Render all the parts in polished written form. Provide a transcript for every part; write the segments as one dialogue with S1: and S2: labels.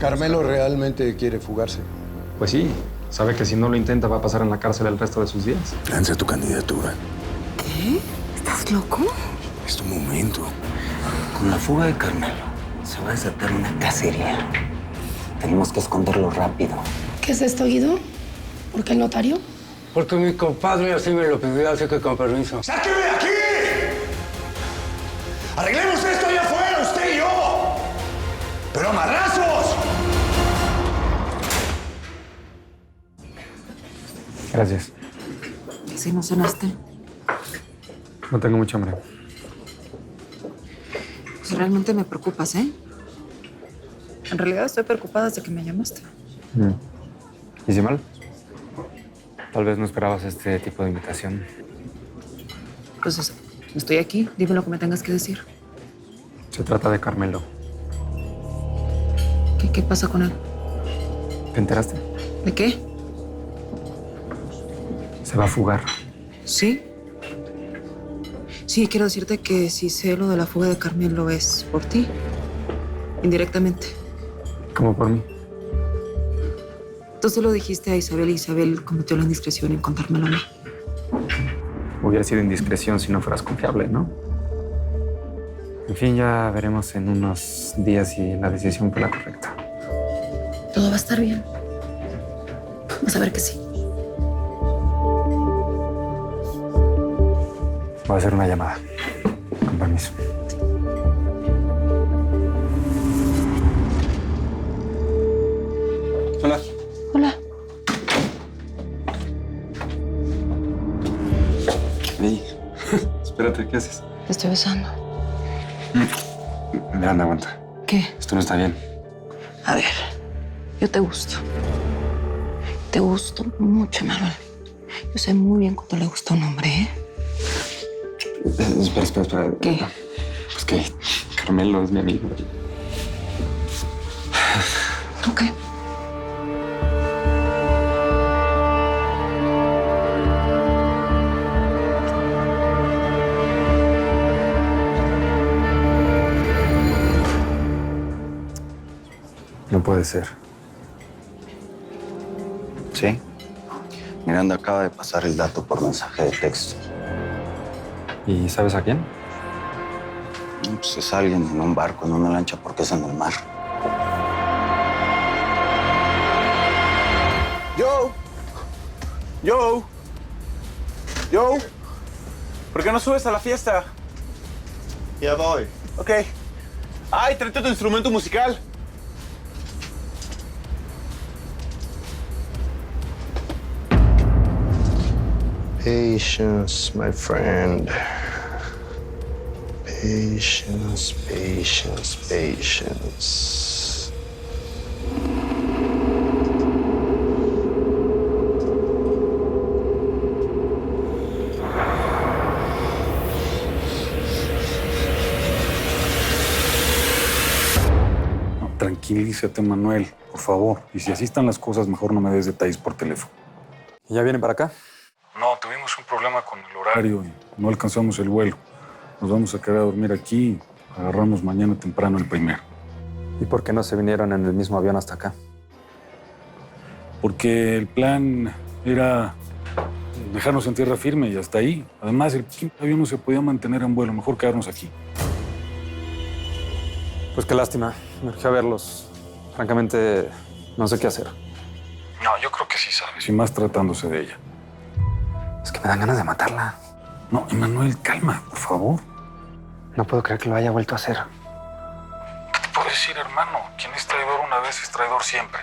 S1: Carmelo realmente quiere fugarse.
S2: Pues sí, sabe que si no lo intenta va a pasar en la cárcel el resto de sus días.
S3: Lanza tu candidatura.
S4: ¿Qué? ¿Estás loco?
S3: Es tu momento. Con la fuga de Carmelo se va a desatar una cacería. Tenemos que esconderlo rápido.
S5: ¿Qué es esto, Guido? ¿Por qué el notario?
S6: Porque mi compadre así me lo pidió, así que con permiso.
S7: ¡Sáqueme de aquí! ¡Arreglemos esto allá afuera, usted y yo! ¡Pero a madrazos!
S2: Gracias.
S4: ¿Si no cenaste?
S2: No tengo mucha hambre.
S4: Pues realmente me preocupas, ¿eh? En realidad estoy preocupada desde que me llamaste.
S2: ¿Hice mal? Tal vez no esperabas este tipo de invitación.
S4: Pues eso, estoy aquí. Dime lo que me tengas que decir.
S2: Se trata de Carmelo.
S4: ¿Qué pasa con él?
S2: ¿Te enteraste?
S4: ¿De qué?
S2: Se va a fugar.
S4: ¿Sí? Sí, quiero decirte que si sé lo de la fuga de Carmelo es por ti. Indirectamente.
S2: ¿Cómo por mí?
S4: Tú se lo dijiste a Isabel y Isabel cometió la indiscreción en contármelo a mí.
S2: Hubiera sido indiscreción si no fueras confiable, ¿no? En fin, ya veremos en unos días si la decisión fue la correcta.
S5: Todo va a estar bien. Vas a ver que sí.
S2: Voy a hacer una llamada. Con permiso.
S8: Hola.
S5: Hola.
S8: Ey, espérate, ¿qué haces?
S5: Te estoy besando.
S8: Miranda, aguanta.
S5: ¿Qué?
S8: Esto no está bien.
S5: A ver, yo te gusto. Te gusto mucho, Manuel. Yo sé muy bien cuánto le gusta a un hombre, ¿eh?
S8: Espera.
S5: ¿Qué?
S8: Pues que Carmelo es mi amigo.
S5: Ok.
S2: No puede ser.
S3: ¿Sí? Miranda acaba de pasar el dato por mensaje de texto.
S2: ¿Y sabes a quién?
S3: Pues es alguien en un barco, en una lancha, porque es en el mar.
S7: Yo, ¿por qué no subes a la fiesta?
S9: Ya voy.
S7: Ok. Ay, tráete tu instrumento musical.
S9: Patience, my friend. Patience, patience, patience.
S10: Tranquilízate, Manuel, por favor. Y si así están las cosas, mejor no me des detalles por teléfono.
S2: ¿Y ya vienen para acá?
S10: No, tuvimos un problema con el horario y no alcanzamos el vuelo. Nos vamos a quedar a dormir aquí. Agarramos mañana temprano el primero.
S2: ¿Y por qué no se vinieron en el mismo avión hasta acá?
S10: Porque el plan era dejarnos en tierra firme y hasta ahí. Además, el quinto avión no se podía mantener en vuelo. Mejor quedarnos aquí.
S2: Pues qué lástima. Me urgió a verlos. Francamente, no sé qué hacer.
S10: No, yo creo que sí sabes. Y más tratándose de ella.
S2: Es que me dan ganas de matarla.
S10: No, Emanuel, calma, por favor.
S2: No puedo creer que lo haya vuelto a hacer.
S10: ¿Qué te puedo decir, hermano? Quien es traidor una vez es traidor siempre.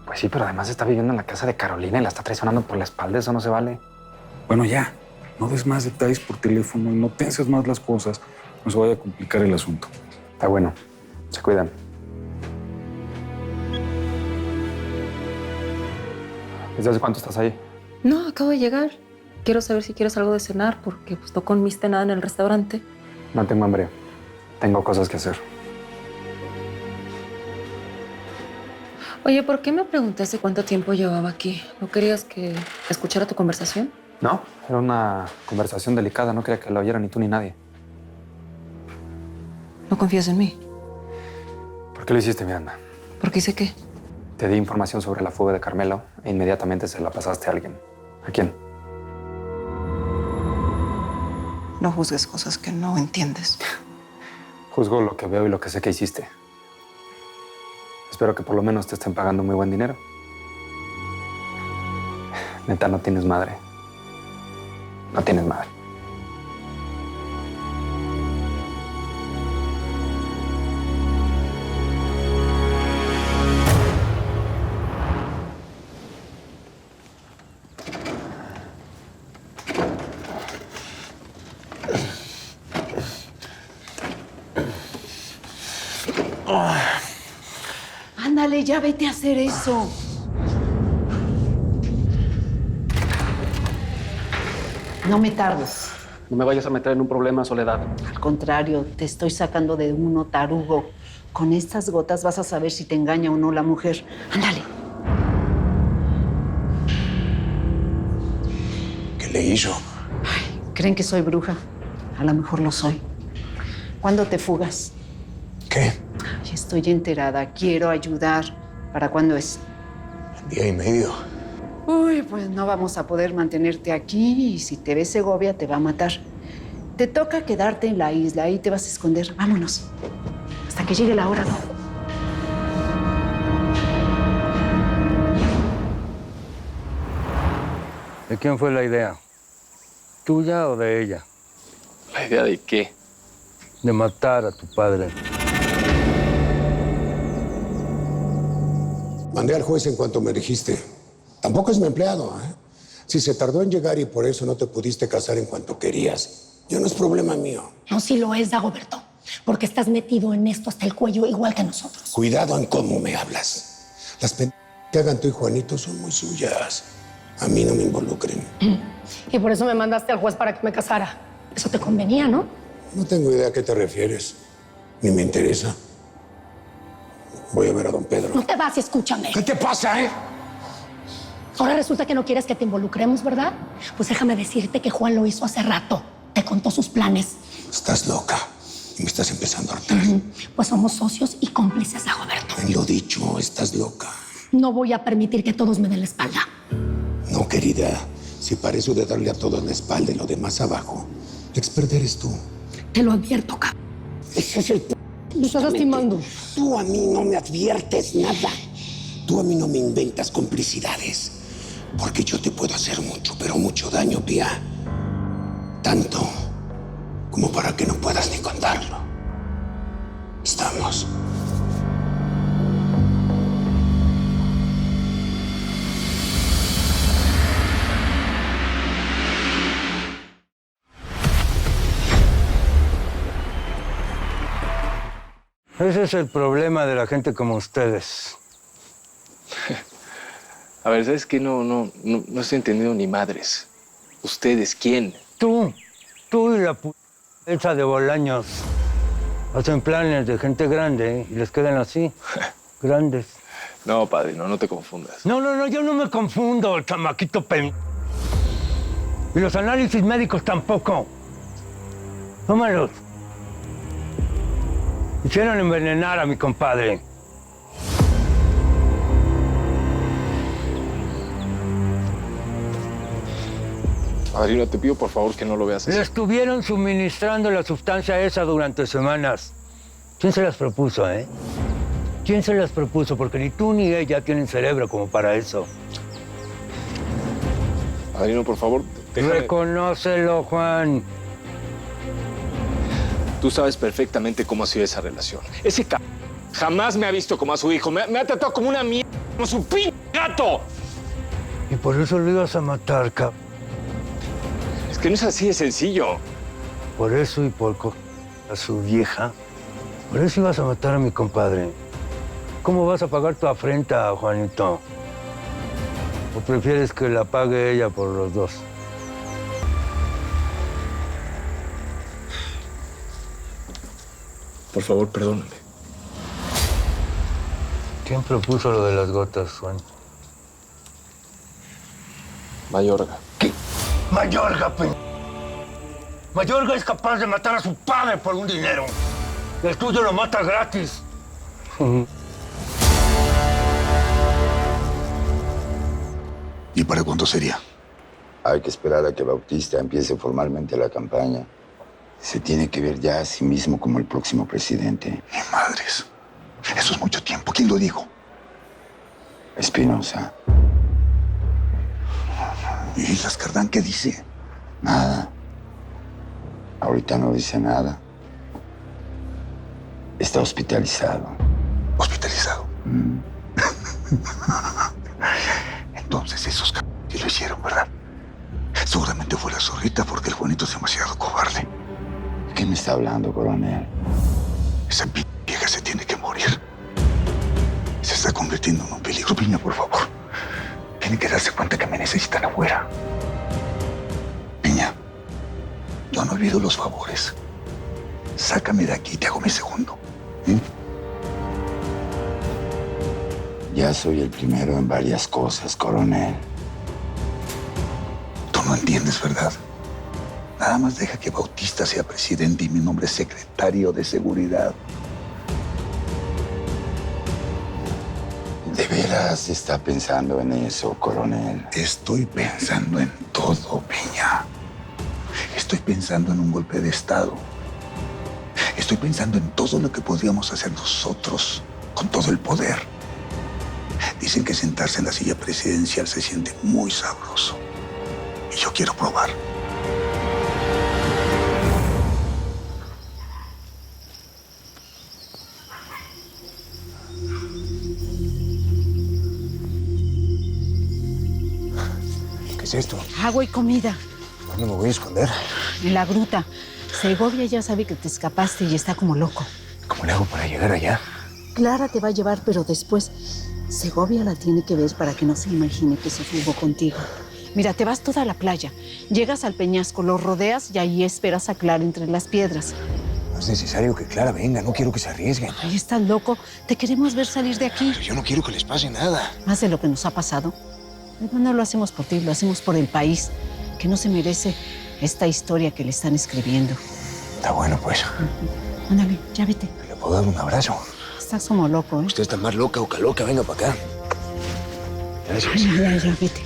S2: Pues sí, pero además está viviendo en la casa de Carolina y la está traicionando por la espalda. Eso no se vale.
S10: Bueno, ya. No des más detalles por teléfono y no tenses más las cosas. No se vaya a complicar el asunto.
S2: Está bueno. Se cuidan. ¿Desde hace cuánto estás ahí?
S11: No, acabo de llegar. Quiero saber si quieres algo de cenar porque pues, no comiste nada en el restaurante.
S2: No tengo hambre. Tengo cosas que hacer.
S11: Oye, ¿por qué me preguntaste cuánto tiempo llevaba aquí? ¿No querías que escuchara tu conversación?
S2: No, era una conversación delicada. No quería que la oyera ni tú ni nadie.
S11: ¿No confías en mí?
S2: ¿Por qué lo hiciste, Miranda?
S5: ¿Por qué hice qué?
S2: Te di información sobre la fuga de Carmelo e inmediatamente se la pasaste a alguien. ¿A quién?
S5: No juzgues cosas que no entiendes.
S2: Juzgo lo que veo y lo que sé que hiciste. Espero que por lo menos te estén pagando muy buen dinero. Neta, no tienes madre. No tienes madre.
S12: Ándale, ya vete a hacer eso. No me tardes.
S13: No me vayas a meter en un problema, Soledad.
S12: Al contrario, te estoy sacando de uno, tarugo. Con estas gotas vas a saber si te engaña o no la mujer. Ándale.
S7: ¿Qué le hizo?
S12: Ay, creen que soy bruja. A lo mejor lo soy. ¿Cuándo te fugas?
S7: ¿Qué?
S12: Ay, estoy enterada. Quiero ayudar. ¿Para cuándo es?
S7: Día y medio.
S12: Uy, pues no vamos a poder mantenerte aquí y si te ve Segovia te va a matar. Te toca quedarte en la isla, ahí te vas a esconder. Vámonos. Hasta que llegue la hora, ¿no?
S6: ¿De quién fue la idea? ¿Tuya o de ella?
S8: ¿La idea de qué?
S6: De matar a tu padre.
S7: Mandé al juez en cuanto me dijiste. Tampoco es mi empleado, ¿eh? Si se tardó en llegar y por eso no te pudiste casar en cuanto querías, ya no es problema mío.
S14: No, sí lo es, Dagoberto, porque estás metido en esto hasta el cuello igual que nosotros.
S7: Cuidado en cómo me hablas. Las que hagan tú y Juanito son muy suyas. A mí no me involucren.
S14: Y por eso me mandaste al juez para que me casara. Eso te convenía, ¿no?
S7: No tengo idea a qué te refieres. Ni me interesa. Voy a ver a don Pedro.
S14: No te vas y escúchame.
S7: ¿Qué te pasa, eh?
S14: Ahora resulta que no quieres que te involucremos, ¿verdad? Pues déjame decirte que Juan lo hizo hace rato. Te contó sus planes.
S7: Estás loca y me estás empezando a hartar.
S14: Pues somos socios y cómplices, Dagoberto.
S7: En lo dicho, estás loca.
S14: No voy a permitir que todos me den la espalda.
S7: No, querida. Si para eso de darle a todos la espalda y lo demás abajo, la experta eres tú.
S14: Te lo advierto, cabrón.
S7: Ese es el...
S14: Me estás lastimando.
S7: Tú a mí no me adviertes nada. Tú a mí no me inventas complicidades. Porque yo te puedo hacer mucho, pero mucho daño, Pía. Tanto como para que no puedas ni contarlo. Estamos.
S6: Ese es el problema de la gente como ustedes.
S8: A ver, ¿sabes qué? No estoy entendiendo ni madres. ¿Ustedes quién?
S6: Tú y la esa de Bolaños. Hacen planes de gente grande, ¿eh? Y les quedan así, grandes.
S8: No, padrino, no te confundas.
S6: No, yo no me confundo, chamaquito pen... Y los análisis médicos tampoco. Tómalos. Hicieron envenenar a mi compadre.
S8: Padrino, te pido por favor que no lo veas así.
S6: Le estuvieron suministrando la sustancia esa durante semanas. ¿Quién se las propuso, eh? ¿Quién se las propuso? Porque ni tú ni ella tienen cerebro como para eso.
S8: Padrino, por favor, déjame...
S6: Reconócelo, Juan.
S8: Tú sabes perfectamente cómo ha sido esa relación. Ese jamás me ha visto como a su hijo. Me ha tratado como una mierda, como su pinche gato.
S6: Y por eso lo ibas a matar, cap.
S8: Es que no es así de sencillo.
S6: Por eso y por a su vieja. Por eso ibas a matar a mi compadre. ¿Cómo vas a pagar tu afrenta, Juanito? ¿O prefieres que la pague ella por los dos?
S8: Por favor, perdóname.
S6: ¿Quién propuso lo de las gotas, Juan?
S8: Mayorga.
S6: ¿Qué? Mayorga, Mayorga es capaz de matar a su padre por un dinero. El tuyo lo mata gratis.
S15: para cuándo sería?
S16: Hay que esperar a que Bautista empiece formalmente la campaña. Se tiene que ver ya a sí mismo como el próximo presidente.
S15: Ni madres. Eso es mucho tiempo. ¿Quién lo dijo?
S16: Espinosa.
S15: ¿Y Lascardán qué dice?
S16: Nada. Ahorita no dice nada. Está hospitalizado.
S15: ¿Hospitalizado? Entonces esos que lo hicieron, ¿verdad? Seguramente fue la zorrita porque el Juanito es demasiado cobarde.
S16: ¿De qué me está hablando, coronel?
S15: Esa vieja se tiene que morir. Se está convirtiendo en un peligro. Piña, por favor. Tienen que darse cuenta que me necesitan afuera. Piña, yo no olvido los favores. Sácame de aquí y te hago mi segundo.
S16: Ya soy el primero en varias cosas, coronel.
S15: Tú no entiendes, ¿verdad? Nada más deja que Bautista sea presidente y mi nombre es secretario de seguridad.
S16: ¿De veras está pensando en eso, coronel?
S15: Estoy pensando en todo, Piña. Estoy pensando en un golpe de Estado. Estoy pensando en todo lo que podríamos hacer nosotros con todo el poder. Dicen que sentarse en la silla presidencial se siente muy sabroso. Y yo quiero probar.
S17: ¿Qué es esto?
S12: Agua y comida.
S17: ¿Dónde me voy a esconder?
S12: En la gruta. Segovia ya sabe que te escapaste y está como loco.
S17: ¿Cómo le hago para llegar allá?
S12: Clara te va a llevar, pero después Segovia la tiene que ver para que no se imagine que se fugó contigo. Mira, te vas toda a la playa. Llegas al peñasco, lo rodeas y ahí esperas a Clara entre las piedras.
S17: No es necesario que Clara venga. No quiero que se arriesguen.
S12: Ahí estás loco. Te queremos ver salir de aquí.
S17: Pero yo no quiero que les pase nada.
S12: Más de lo que nos ha pasado. No lo hacemos por ti, lo hacemos por el país, que no se merece esta historia que le están escribiendo.
S17: Está bueno, pues.
S12: Ándale, ya vete.
S17: ¿Le puedo dar un abrazo?
S12: Estás como loco, ¿eh?
S17: Usted está más loca o caloca. Venga para acá. Gracias.
S12: Ay, ya, vete.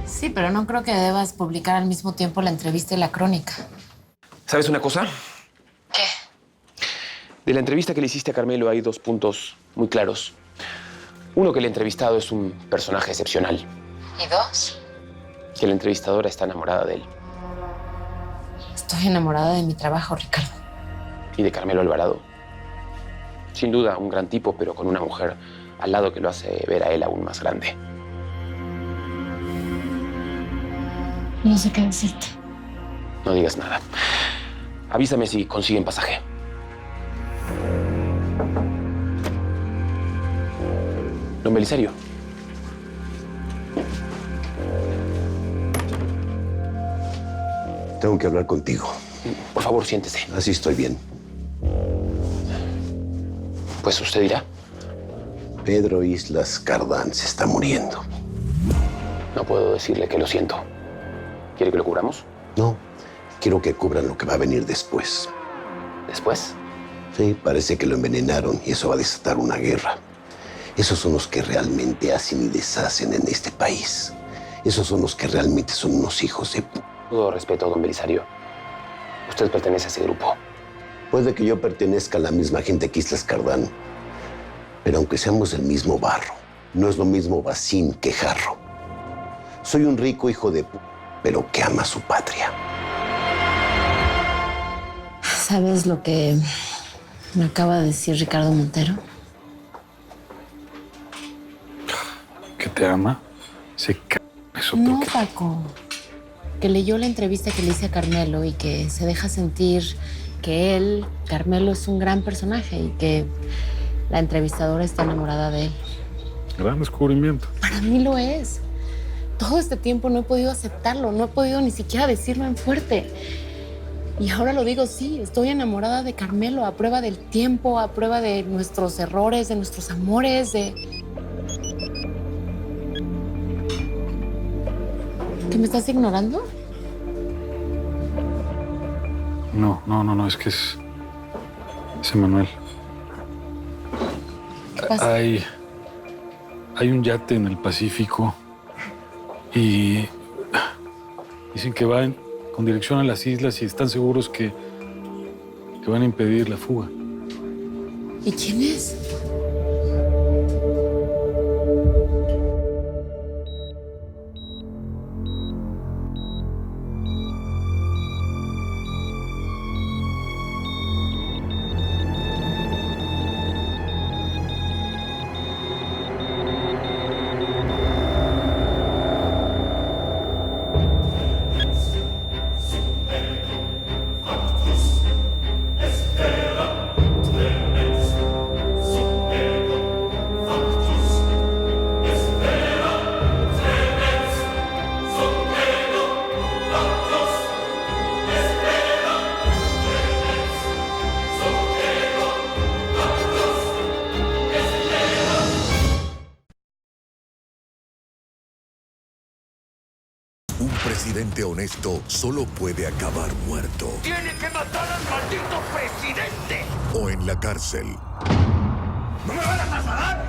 S11: Sí, pero no creo que debas publicar al mismo tiempo la entrevista y la crónica.
S18: ¿Sabes una cosa?
S11: ¿Qué?
S18: De la entrevista que le hiciste a Carmelo hay 2 puntos muy claros. Uno, que el entrevistado es un personaje excepcional.
S11: ¿Y 2?
S18: Que la entrevistadora está enamorada de él.
S11: Estoy enamorada de mi trabajo, Ricardo.
S18: Y de Carmelo Alvarado. Sin duda, un gran tipo, pero con una mujer al lado que lo hace ver a él aún más grande.
S11: No sé qué decirte.
S18: No digas nada. Avísame si consiguen pasaje. Don Belisario.
S7: Tengo que hablar contigo.
S18: Por favor, siéntese.
S7: Así estoy bien.
S18: Pues usted dirá.
S7: Pedro Islas Cardán se está muriendo.
S18: No puedo decirle que lo siento. ¿Quiere que lo cubramos?
S7: No, quiero que cubran lo que va a venir después.
S18: ¿Después?
S7: Sí, parece que lo envenenaron y eso va a desatar una guerra. Esos son los que realmente hacen y deshacen en este país. Esos son los que realmente son unos hijos de
S18: Todo respeto, don Belisario. Usted pertenece a ese grupo.
S7: Puede que yo pertenezca a la misma gente que Islas Cardán, pero aunque seamos del mismo barro, no es lo mismo bacín que jarro. Soy un rico hijo de pero que ama su patria.
S11: ¿Sabes lo que me acaba de decir Ricardo Montero?
S10: ¿Que te ama? Se eso
S11: No,
S10: porque...
S11: Paco. Que leyó la entrevista que le hice a Carmelo y que se deja sentir que él, Carmelo, es un gran personaje y que la entrevistadora está enamorada de él.
S10: Gran descubrimiento.
S11: Para mí lo es. Todo este tiempo no he podido aceptarlo, no he podido ni siquiera decirlo en fuerte. Y ahora lo digo, sí, estoy enamorada de Carmelo, a prueba del tiempo, a prueba de nuestros errores, de nuestros amores, de... ¿Que me estás ignorando?
S10: No, es que es Emanuel.
S11: ¿Qué pasa?
S10: Hay un yate en el Pacífico y dicen que van con dirección a las islas y están seguros que van a impedir la fuga.
S11: ¿Y quién es?
S19: Un presidente honesto solo puede acabar muerto.
S7: ¡Tiene que matar al maldito presidente!
S19: O en la cárcel.
S7: ¡No me van a trasladar!